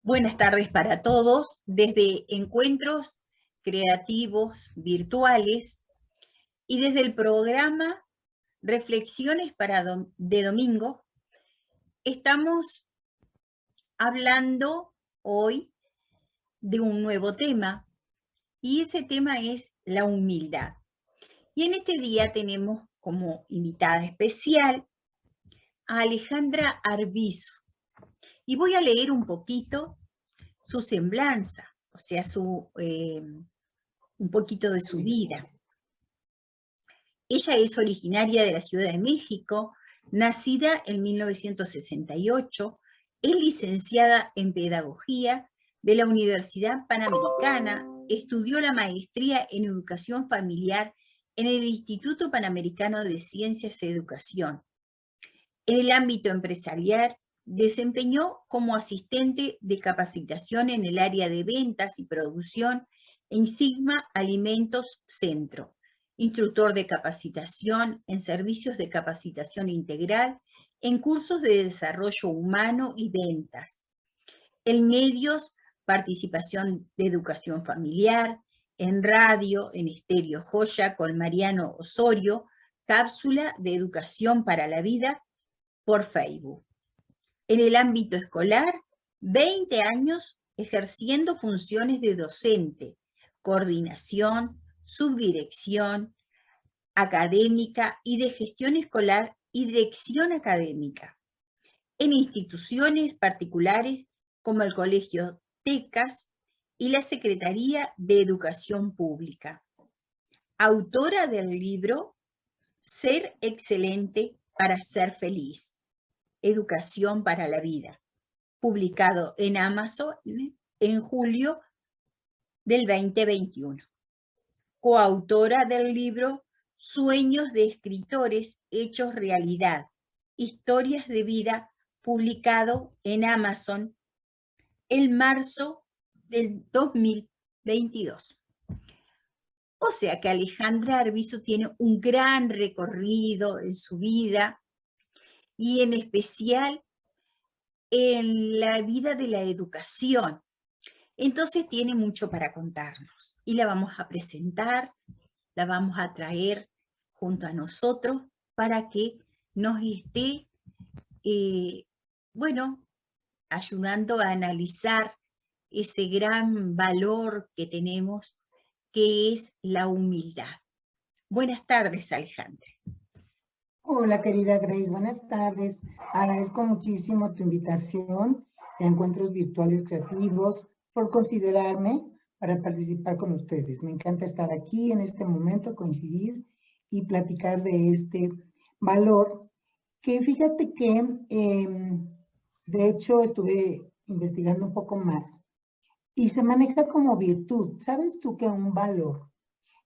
Buenas tardes para todos, desde encuentros creativos virtuales y desde el programa Reflexiones de Domingo, estamos hablando hoy de un nuevo tema y ese tema es la humildad. Y en este día tenemos como invitada especial a Alejandra Arbizu y voy a leer un poquito su semblanza, o sea, un poquito de su vida. Ella es originaria de la Ciudad de México, nacida en 1968, es licenciada en Pedagogía de la Universidad Panamericana, estudió la maestría en Educación Familiar en el Instituto Panamericano de Ciencias y Educación. En el ámbito empresarial, desempeñó como asistente de capacitación en el área de ventas y producción en Sigma Alimentos Centro, instructor de capacitación en servicios de capacitación integral, en cursos de desarrollo humano y ventas. En medios, participación de educación familiar, en radio, en Estéreo Joya con Mariano Osorio, cápsula de educación para la vida por Facebook. En el ámbito escolar, 20 años ejerciendo funciones de docente, coordinación, subdirección académica y de gestión escolar y dirección académica. En instituciones particulares como el Colegio Tecas y la Secretaría de Educación Pública. Autora del libro Ser excelente para ser feliz. Educación para la vida, publicado en Amazon en julio del 2021. Coautora del libro Sueños de escritores hechos realidad, historias de vida, publicado en Amazon en marzo del 2022. O sea que Alejandra Arbizu tiene un gran recorrido en su vida y en especial en la vida de la educación. Entonces tiene mucho para contarnos y la vamos a presentar, la vamos a traer junto a nosotros para que nos esté, ayudando a analizar ese gran valor que tenemos, que es la humildad. Buenas tardes, Alejandra. Hola, querida Grace, buenas tardes. Agradezco muchísimo tu invitación a Encuentros Virtuales Creativos, por considerarme para participar con ustedes. Me encanta estar aquí en este momento, coincidir y platicar de este valor, que fíjate que, de hecho, estuve investigando un poco más y se maneja como virtud. ¿Sabes tú que un valor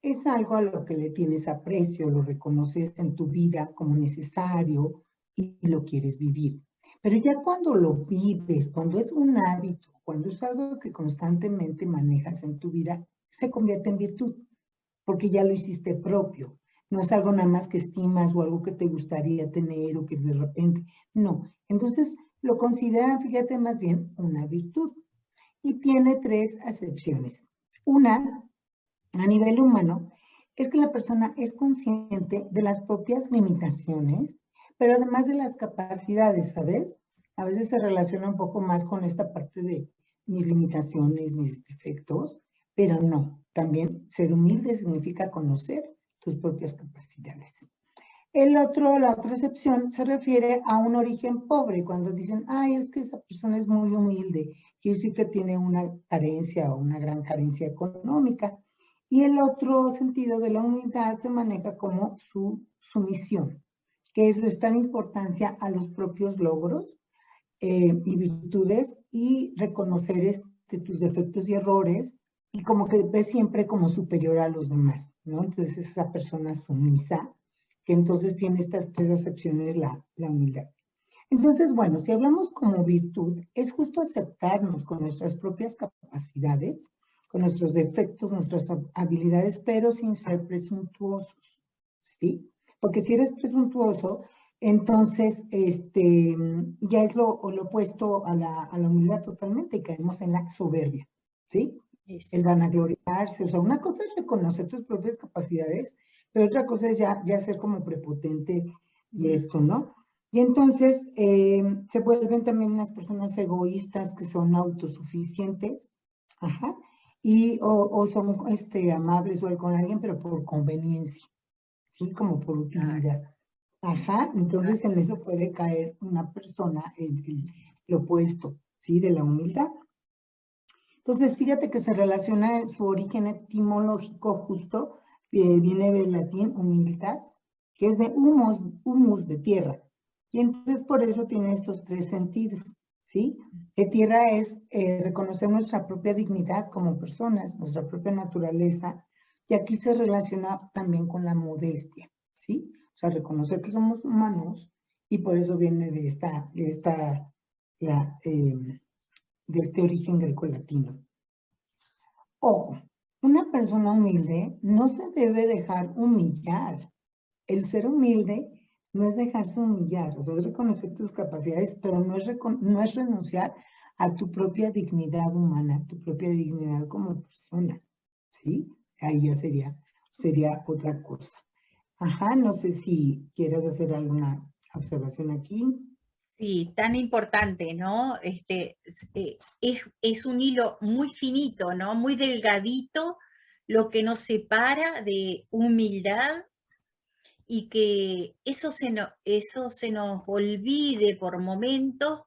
es algo a lo que le tienes aprecio, lo reconoces en tu vida como necesario y lo quieres vivir? Pero ya cuando lo vives, cuando es un hábito, cuando es algo que constantemente manejas en tu vida, se convierte en virtud, porque ya lo hiciste propio. No es algo nada más que estimas o algo que te gustaría tener o que de repente, no. Entonces lo consideran, fíjate, más bien una virtud. Y tiene 3 acepciones. Una, a nivel humano, es que la persona es consciente de las propias limitaciones, pero además de las capacidades, ¿sabes? A veces se relaciona un poco más con esta parte de mis limitaciones, mis defectos, pero no. También ser humilde significa conocer tus propias capacidades. La otra excepción se refiere a un origen pobre, cuando dicen, ay, es que esa persona es muy humilde, quiere decir que tiene una carencia o una gran carencia económica. Y el otro sentido de la humildad se maneja como su sumisión, que es restar importancia a los propios logros y virtudes y reconocer tus defectos y errores y como que ves siempre como superior a los demás, ¿no? Entonces es esa persona sumisa que entonces tiene estas 3 acepciones la humildad. Entonces, bueno, si hablamos como virtud, es justo aceptarnos con nuestras propias capacidades, con nuestros defectos, nuestras habilidades, pero sin ser presuntuosos, ¿sí? Porque si eres presuntuoso, Entonces, ya es lo opuesto a la humildad totalmente, y caemos en la soberbia, ¿sí? El Eso. vanagloriarse, o sea, una cosa es reconocer tus propias capacidades, pero otra cosa es ya ser como prepotente y esto, ¿no? Y entonces se vuelven también unas personas egoístas que son autosuficientes, ajá, o son amables o con alguien, pero por conveniencia, ¿sí? Como por Claro, utilidad. Ajá, entonces en eso puede caer una persona, el opuesto, ¿sí? De la humildad. Entonces, fíjate que se relaciona su origen etimológico justo, viene del latín humiltas, que es de humus de tierra. Y entonces por eso tiene estos tres sentidos, ¿sí? Que tierra es reconocer nuestra propia dignidad como personas, nuestra propia naturaleza, y aquí se relaciona también con la modestia, ¿sí? O sea, reconocer que somos humanos, y por eso viene de este origen grecolatino. Ojo, una persona humilde no se debe dejar humillar. El ser humilde no es dejarse humillar, o sea, es reconocer tus capacidades, pero no es renunciar a tu propia dignidad humana, tu propia dignidad como persona, ¿sí? Ahí ya sería otra cosa. Ajá, no sé si quieras hacer alguna observación aquí. sí, tan importante, ¿no? Es un hilo muy finito, ¿no? Muy delgadito lo que nos separa de humildad y que eso se nos olvide por momentos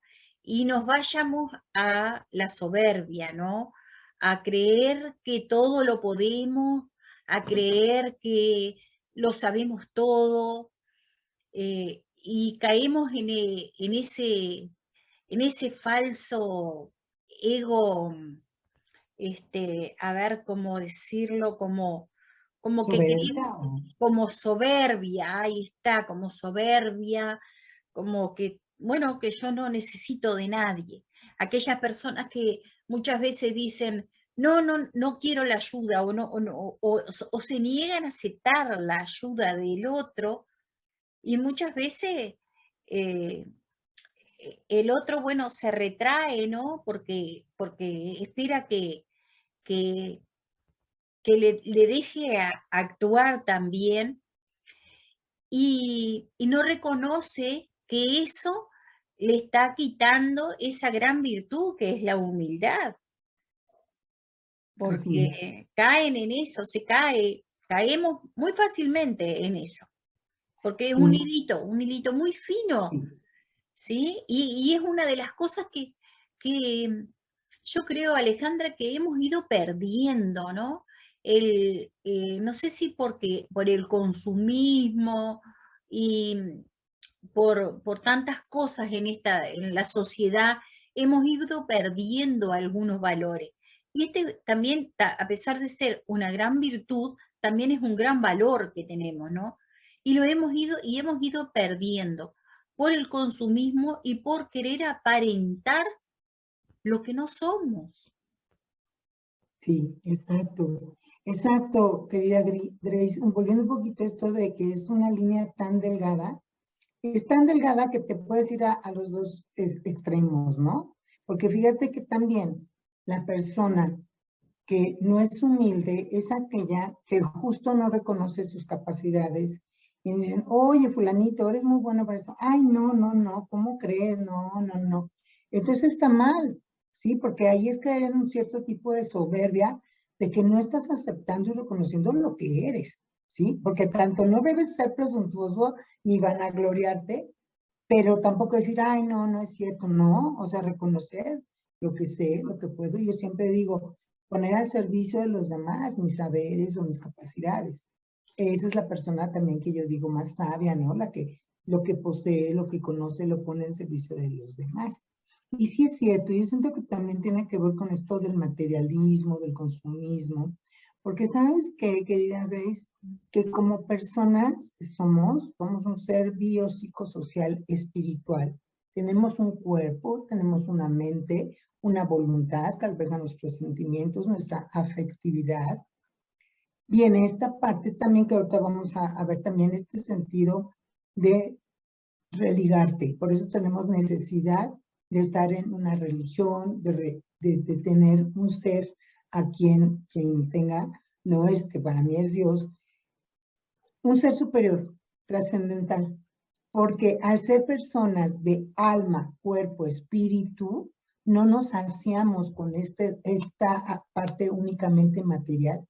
y nos vayamos a la soberbia, ¿no? A creer que todo lo podemos, a creer que lo sabemos todo, y caemos en ese falso ego, a ver cómo decirlo, como que Soberbia queremos, o como soberbia, ahí está, como soberbia, como que, bueno, que yo no necesito de nadie. Aquellas personas que muchas veces dicen, no, no, no quiero la ayuda, o se niegan a aceptar la ayuda del otro, y muchas veces eh, el otro, bueno, se retrae, ¿no? Porque espera que, que le deje actuar también y no reconoce que eso le está quitando esa gran virtud que es la humildad, así es. porque caen en eso, caemos muy fácilmente en eso, porque es Sí, un hilito muy fino. sí. ¿Sí? Y es una de las cosas que yo creo, Alejandra, que hemos ido perdiendo, ¿no? No sé si por el consumismo y por tantas cosas en la sociedad, hemos ido perdiendo algunos valores. Y este también, a pesar de ser una gran virtud, también es un gran valor que tenemos, ¿no? Y hemos ido perdiendo por el consumismo y por querer aparentar lo que no somos. Sí, exacto. Exacto, querida Grace. Volviendo un poquito a esto de que es una línea tan delgada, es tan delgada que te puedes ir a los dos extremos, ¿no? Porque fíjate que también la persona que no es humilde es aquella que justo no reconoce sus capacidades y dicen, oye, fulanito, eres muy bueno para esto. Ay, no, no, no, ¿cómo crees? No, no, no. Entonces está mal, ¿sí? Porque ahí es caer en un cierto tipo de soberbia de que no estás aceptando y reconociendo lo que eres, ¿sí? Porque tanto no debes ser presuntuoso ni vanagloriarte, pero tampoco decir, ay, no, no es cierto, no, o sea, reconocer lo que sé, lo que puedo. Yo siempre digo, poner al servicio de los demás mis saberes o mis capacidades. Esa es la persona también que yo digo más sabia, ¿no? La que lo que posee, lo que conoce, lo pone al servicio de los demás. Y sí es cierto, yo siento que también tiene que ver con esto del materialismo, del consumismo, porque sabes que, querida Grace, que como personas somos un ser biopsicosocial espiritual. Tenemos un cuerpo, tenemos una mente, una voluntad que alberga nuestros sentimientos, nuestra afectividad. Y en esta parte también que ahorita vamos a ver también este sentido de religarte. Por eso tenemos necesidad de estar en una religión, de tener un ser a quien tenga, no para mí es Dios, un ser superior, trascendental. Porque al ser personas de alma, cuerpo, espíritu, no nos saciamos con esta parte únicamente material.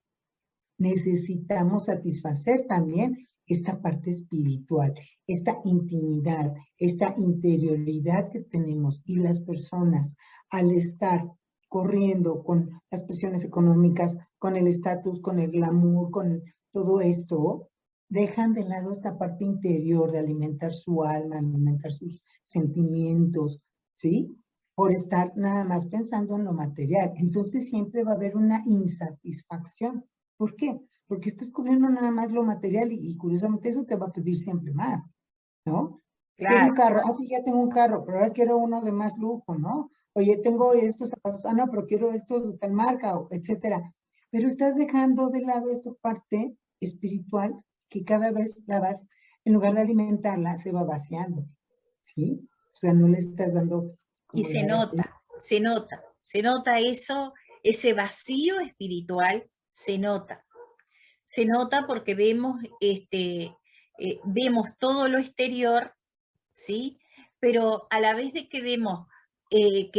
Necesitamos satisfacer también esta parte espiritual, esta intimidad, esta interioridad que tenemos. Y las personas, al estar corriendo con las presiones económicas, con el estatus, con el glamour, con todo esto, dejan de lado esta parte interior de alimentar su alma, alimentar sus sentimientos, ¿sí? Por estar nada más pensando en lo material. Entonces siempre va a haber una insatisfacción. ¿Por qué? Porque estás cubriendo nada más lo material y curiosamente eso te va a pedir siempre más, ¿no? Quiero un Claro. carro, sí, ya tengo un carro, pero ahora quiero uno de más lujo, ¿no? Oye, tengo estos zapatos, no, pero quiero estos de tal marca, etcétera. Pero estás dejando de lado esta parte espiritual que cada vez la vas, en lugar de alimentarla, se va vaciando, ¿sí? O sea, no le estás dando Y como la... se nota eso, ese vacío espiritual, se nota. Se nota porque vemos, vemos todo lo exterior, ¿sí? Pero a la vez de que vemos que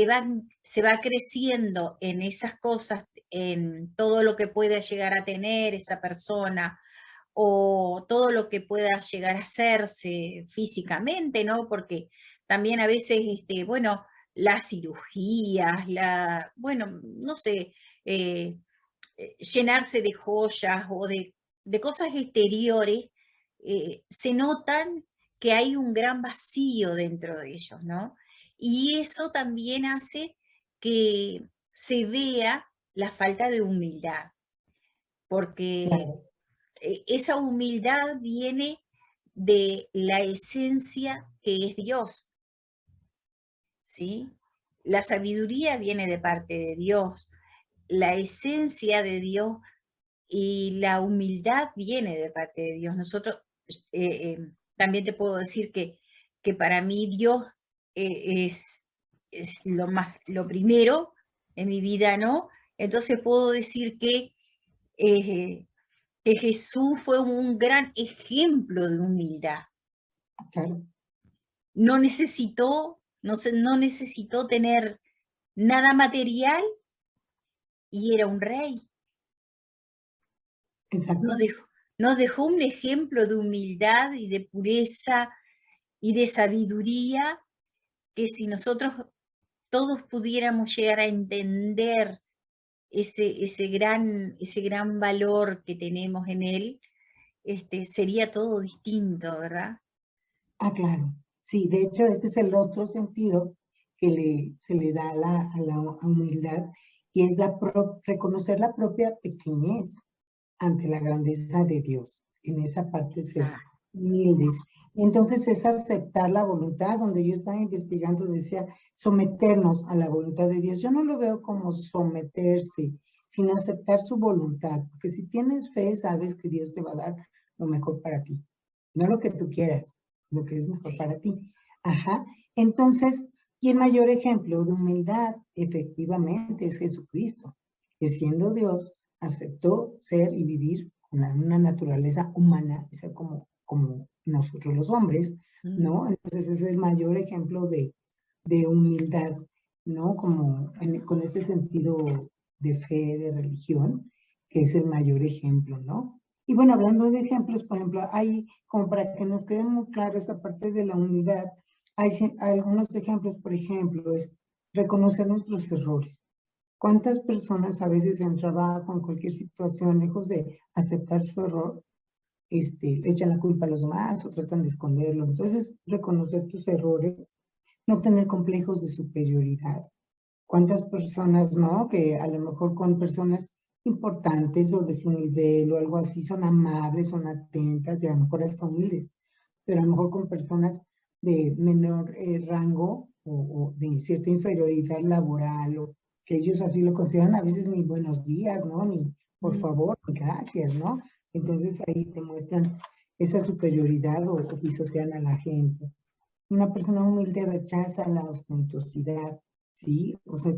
se va creciendo en esas cosas, en todo lo que pueda llegar a tener esa persona, o todo lo que pueda llegar a hacerse físicamente, ¿no? Porque también a veces, bueno, las cirugías, bueno, no sé, llenarse de joyas o de cosas exteriores, se notan que hay un gran vacío dentro de ellos, ¿no? Y eso también hace que se vea la falta de humildad, porque Claro, esa humildad viene de la esencia que es Dios, ¿sí? La sabiduría viene de parte de Dios, la esencia de Dios y la humildad viene de parte de Dios. Nosotros, también te puedo decir que para mí Dios es lo primero en mi vida, ¿no? Entonces puedo decir eh, que Jesús fue un gran ejemplo de humildad. claro, No necesitó tener nada material y era un rey. Nos exacto. dejó, nos dejó un ejemplo de humildad y de pureza y de sabiduría que si nosotros todos pudiéramos llegar a entender ese gran valor que tenemos en él, sería todo distinto, ¿verdad? Ah, claro. Sí, de hecho, este es el otro sentido que se le da a la humildad y es reconocer la propia pequeñez ante la grandeza de Dios. En esa parte ser Exacto. humildes. Entonces es aceptar la voluntad, donde yo estaba investigando, decía someternos a la voluntad de Dios. Yo no lo veo como someterse, sino aceptar su voluntad, porque si tienes fe, sabes que Dios te va a dar lo mejor para ti, no lo que tú quieras, lo que es mejor Sí. para ti. Ajá. Entonces, y el mayor ejemplo de humildad, efectivamente, es Jesucristo, que siendo Dios, aceptó ser y vivir con una naturaleza humana, o sea, como nosotros los hombres, Mm. ¿no? Entonces es el mayor ejemplo de humildad, ¿no? Como con este sentido de fe, de religión, que es el mayor ejemplo, ¿no? Y bueno, hablando de ejemplos, por ejemplo, hay, como para que nos quede muy claro esta parte de la humildad, hay algunos ejemplos, por ejemplo, es reconocer nuestros errores. ¿Cuántas personas a veces en trabajo, en cualquier situación, lejos de aceptar su error, le echan la culpa a los demás o tratan de esconderlo? Entonces, reconocer tus errores, no tener complejos de superioridad. ¿Cuántas personas, no? Que a lo mejor con personas importantes o de su nivel o algo así son amables, son atentas y a lo mejor hasta humildes, pero a lo mejor con personas de menor rango o de cierta inferioridad laboral o que ellos así lo consideran, a veces ni buenos días, ¿no? Ni por Mm. favor, ni gracias, ¿no? Entonces ahí te muestran esa superioridad o pisotean a la gente. Una persona humilde rechaza la ostentosidad, ¿sí? O sea,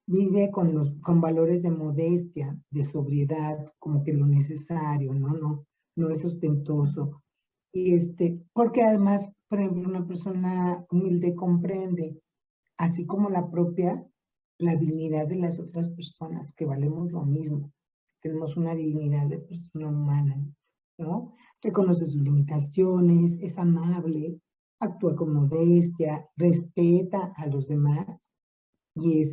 vive con valores de modestia, de sobriedad, como que lo necesario, ¿no? No es ostentoso. Y porque además, por ejemplo, una persona humilde comprende, así como la propia, la dignidad de las otras personas, que valemos lo mismo. Tenemos una dignidad de persona humana, ¿no? Reconoce sus limitaciones, es amable, actúa con modestia, respeta a los demás y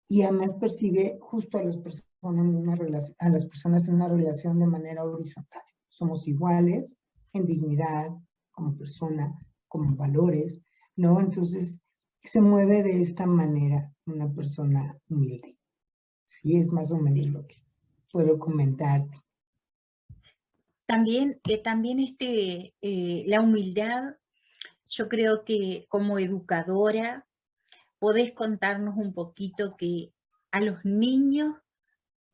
y además percibe justo a las personas en una relación de manera horizontal. Somos iguales en dignidad, como persona, como valores, ¿no? Entonces, se mueve de esta manera una persona humilde. Sí, es más o menos Sí. lo que puedo comentarte. También, la humildad, yo creo que como educadora podés contarnos un poquito que a los niños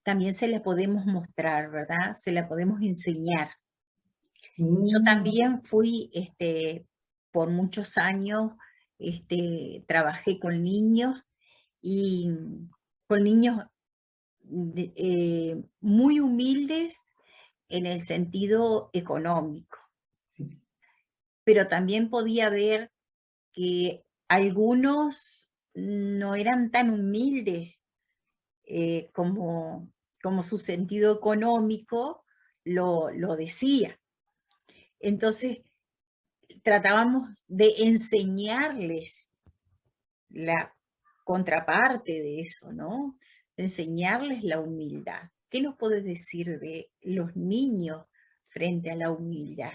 también se la podemos mostrar, ¿verdad? Se la podemos enseñar. Sí, Yo también fui, por muchos años, trabajé con niños y con niños muy humildes en el sentido económico, sí, pero también podía ver que algunos no eran tan humildes como su sentido económico lo decía. Entonces, tratábamos de enseñarles la contraparte de eso, ¿no? De enseñarles la humildad. ¿Qué nos puedes decir de los niños frente a la humildad?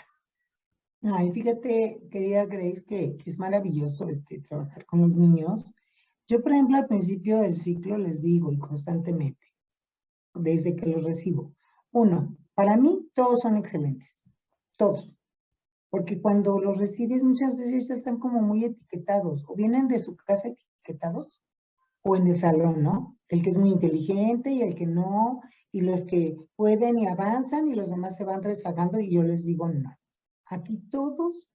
ay, fíjate, querida Grace, que es maravilloso trabajar con los niños. Yo, por ejemplo, al principio del ciclo les digo y constantemente, desde que los recibo, uno, para mí todos son excelentes, todos, porque cuando los recibes muchas veces están como muy etiquetados, o vienen de su casa etiquetados, o en el salón, ¿no? El que es muy inteligente y el que no, y los que pueden y avanzan y los demás se van rezagando y yo les digo no. Aquí todos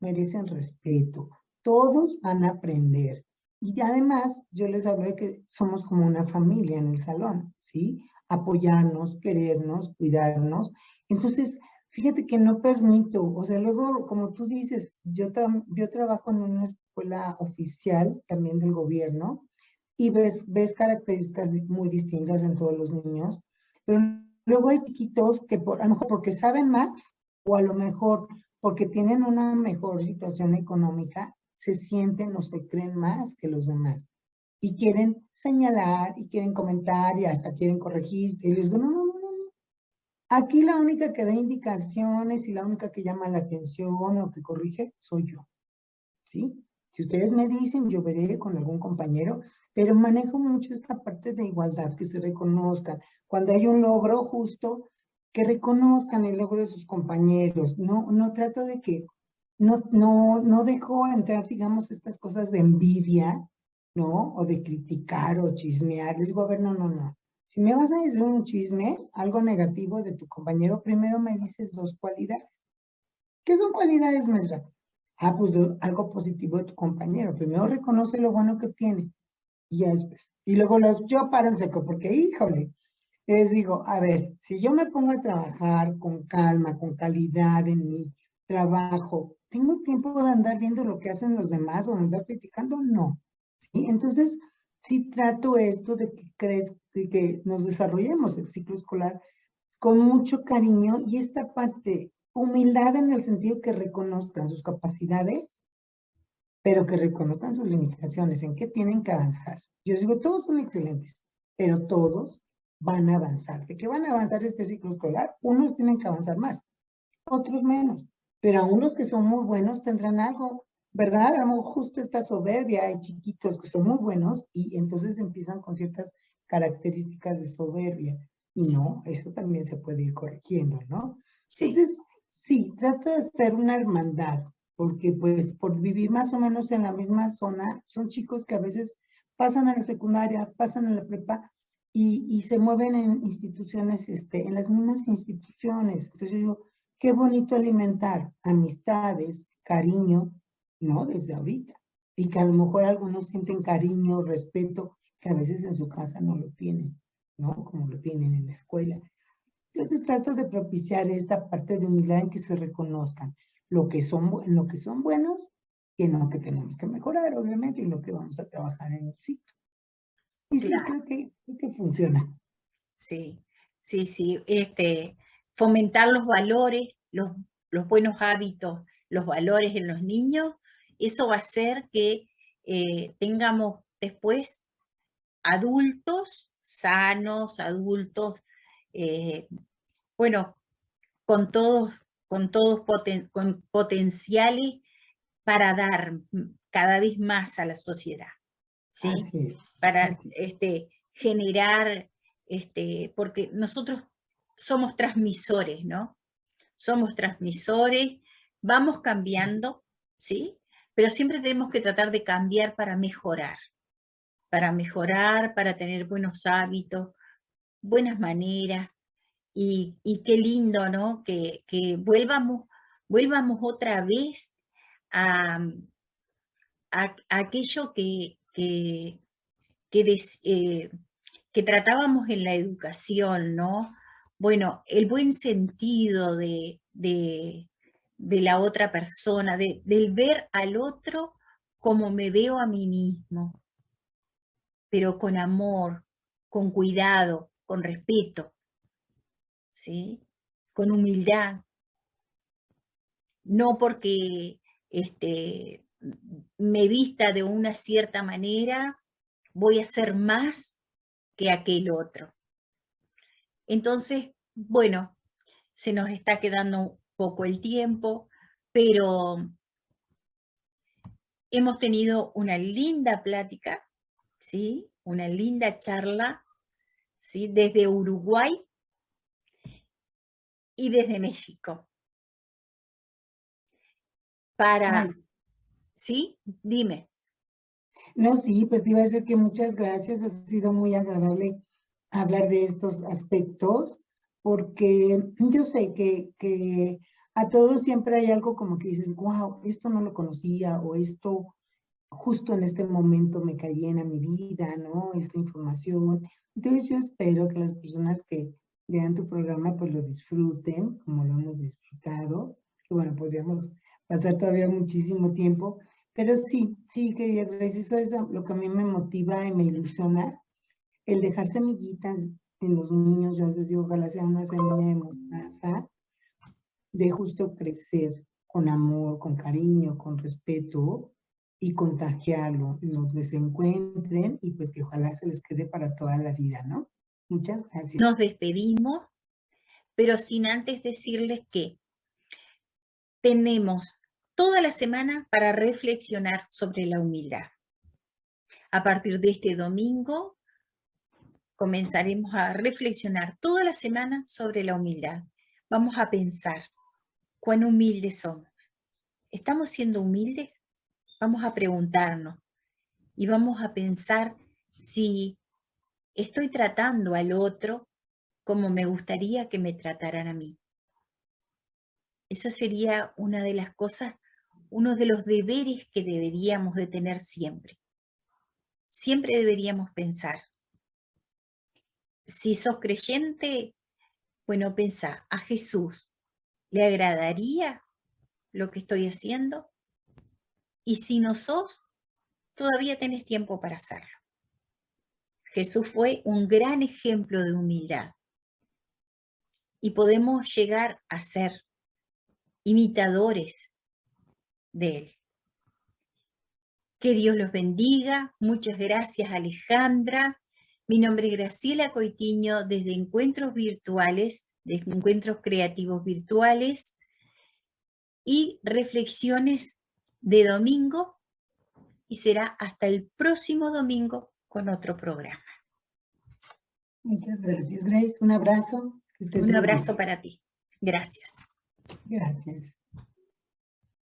merecen respeto, todos van a aprender. Y además yo les hablo de que somos como una familia en el salón, ¿sí? Apoyarnos, querernos, cuidarnos. Entonces, fíjate que no permito, o sea, luego, como tú dices, yo trabajo en una escuela oficial también del gobierno y ves características muy distintas en todos los niños, pero luego hay chiquitos que a lo mejor porque saben más o a lo mejor porque tienen una mejor situación económica, se sienten o se creen más que los demás y quieren señalar y quieren comentar y hasta quieren corregir. Y les digo, no, no, no, no. Aquí la única que da indicaciones y la única que llama la atención o que corrige soy yo, ¿sí? Si ustedes me dicen, yo veré con algún compañero, pero manejo mucho esta parte de igualdad, que se reconozcan. Cuando hay un logro justo, que reconozcan el logro de sus compañeros. No trato de que, no dejo entrar, digamos, estas cosas de envidia, ¿no? O de criticar o chismear. Les digo, a ver, no, no, no. Si me vas a decir un chisme, algo negativo de tu compañero, primero me dices dos cualidades. ¿Qué son cualidades, maestra? Ah, pues algo positivo de tu compañero. Primero reconoce lo bueno que tiene y ya después. Y luego yo paro en seco porque, híjole, les digo, a ver, si yo me pongo a trabajar con calma, con calidad en mi trabajo, ¿tengo tiempo de andar viendo lo que hacen los demás o de andar criticando? No. ¿Sí? Entonces, sí trato esto de que nos desarrollemos el ciclo escolar con mucho cariño y esta parte, humildad en el sentido que reconozcan sus capacidades, pero que reconozcan sus limitaciones, en qué tienen que avanzar. Yo digo, todos son excelentes, pero todos van a avanzar. ¿De qué van a avanzar este ciclo escolar? Unos tienen que avanzar más, otros menos, pero a unos que son muy buenos tendrán algo, ¿verdad? A lo mejor justo esta soberbia, hay chiquitos que son muy buenos y entonces empiezan con ciertas características de soberbia. Y Sí, no, eso también se puede ir corrigiendo, ¿no? sí, Entonces, sí, trato de hacer una hermandad, porque pues por vivir más o menos en la misma zona, son chicos que a veces pasan a la secundaria, pasan a la prepa y se mueven en instituciones, en las mismas instituciones. Entonces yo digo, qué bonito alimentar amistades cariño, ¿no? Desde ahorita. Y que a lo mejor algunos sienten cariño, respeto, que a veces en su casa no lo tienen, ¿no? Como lo tienen en la escuela. Entonces trato de propiciar esta parte de humildad en que se reconozcan lo que son buenos y en lo que tenemos que mejorar, obviamente, y lo que vamos a trabajar en el ciclo. Y sí, Claro, creo que funciona. sí, sí, sí. Fomentar los valores, los buenos hábitos, los valores en los niños, eso va a hacer que tengamos después adultos sanos, adultos, eh, bueno, con potenciales para dar cada vez más a la sociedad, ¿sí? Así es. Para Así generar, porque nosotros somos transmisores, ¿no? Somos transmisores, vamos cambiando, ¿sí? Pero siempre tenemos que tratar de cambiar para mejorar, para tener buenos hábitos, buenas maneras, y qué lindo, ¿no? Que vuelvamos otra vez a, a aquello que, que tratábamos en la educación, ¿no? Bueno, el buen sentido de la otra persona, del ver al otro como me veo a mí mismo, pero con amor, con cuidado, con respeto, ¿sí? Con humildad, no porque me vista de una cierta manera, voy a ser más que aquel otro. Entonces, bueno, se nos está quedando un poco el tiempo, pero hemos tenido una linda plática, ¿sí? Una linda charla, ¿sí? Desde Uruguay y desde México. Ay, ¿Sí? Dime. no, sí, pues te iba a decir que muchas gracias. Ha sido muy agradable hablar de estos aspectos, porque yo sé que a todos siempre hay algo como que dices, wow, esto no lo conocía, o esto justo en este momento me caía en mi vida, ¿no? Esta información. Entonces yo espero que las personas que vean tu programa pues lo disfruten, como lo hemos disfrutado, que bueno, podríamos pasar todavía muchísimo tiempo, pero sí, sí, querida Grace, eso es lo que a mí me motiva y me ilusiona, el dejar semillitas en los niños. Yo a veces digo, ojalá sea una semilla de mostaza, de justo crecer con amor, con cariño, con respeto y contagiarlo en donde se encuentren y pues que ojalá se les quede para toda la vida, ¿no? Muchas gracias. Nos despedimos, pero sin antes decirles que tenemos toda la semana para reflexionar sobre la humildad. A partir de este domingo comenzaremos a reflexionar toda la semana sobre la humildad. Vamos a pensar cuán humildes somos. ¿Estamos siendo humildes? Vamos a preguntarnos y vamos a pensar si estoy tratando al otro como me gustaría que me trataran a mí. Esa sería una de las cosas, uno de los deberes que deberíamos de tener siempre. Siempre deberíamos pensar, si sos creyente, bueno, pensá, ¿a Jesús le agradaría lo que estoy haciendo? Y si no sos, todavía tenés tiempo para hacerlo. Jesús fue un gran ejemplo de humildad y podemos llegar a ser imitadores de él. Que Dios los bendiga. Muchas gracias, Alejandra. Mi nombre es Graciela Coitiño, desde Encuentros Virtuales, de Encuentros Creativos Virtuales y Reflexiones de domingo, y será hasta el próximo domingo con otro programa. Muchas gracias, Grace. Un abrazo. Que estés Un muy bien. abrazo para ti. Gracias. Gracias.